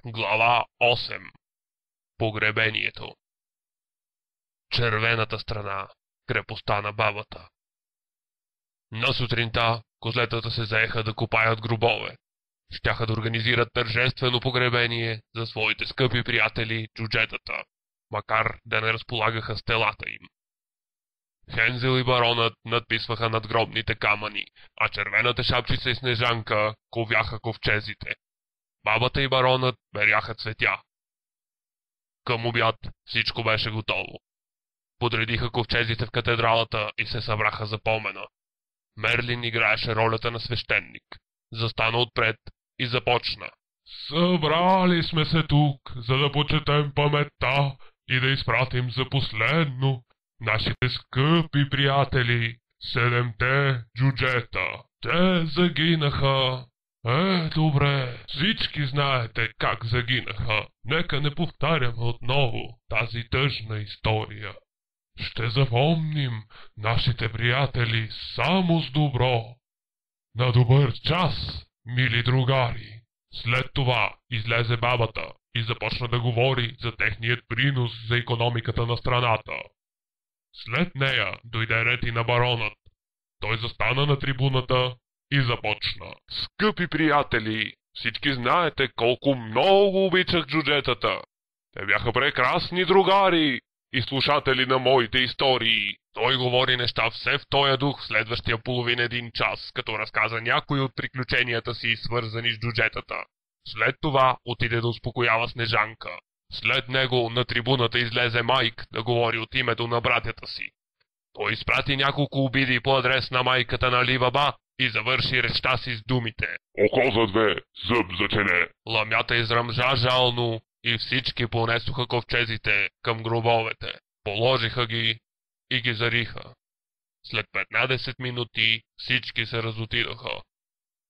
Глава 8. Погребението. Червената страна. Крепостта на бабата. На сутринта козлетата се заеха да копаят гробове. Щяха да организират тържествено погребение за своите скъпи приятели джуджетата, макар да не разполагаха с телата им. Хензел и баронът надписваха надгробните камъни, а червената шапчица и Снежанка ковяха ковчезите. Бабата и баронът беряха цветя. Към обяд всичко беше готово. Подредиха ковчезите в катедралата и се събраха за помена. Мерлин играеше ролята на свещеник. Застана отпред и започна. Събрали сме се тук, за да почетем паметта и да изпратим за последно нашите скъпи приятели, 7-те джуджета. Те загинаха. Добре, всички знаете как загинаха. Нека не повтаряме отново тази тъжна история. Ще запомним нашите приятели само с добро. На добър час, мили другари. След това излезе бабата и започна да говори за техният принос за икономиката на страната. След нея дойде ред и на баронът. Той застана на трибуната и започна. Скъпи приятели, всички знаете колко много обичах джуджетата. Те бяха прекрасни другари и слушатели на моите истории. Той говори неща все в този дух в следващия половин един час, като разказа някои от приключенията си, свързани с джуджетата. След това отиде да успокоява Снежанка. След него на трибуната излезе Майк да говори от името на братята си. Той изпрати няколко обиди по адрес на майката на Али Баба и завърши речта си с думите. Око за две, зъб за чене. Ламята изръмжа жално и всички понесоха ковчезите към гробовете. Положиха ги и ги зариха. След 15 минути всички се разотидоха.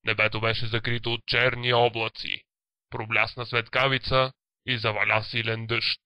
Небето беше закрито от черни облаци. Проблясна светкавица и заваля силен дъжд.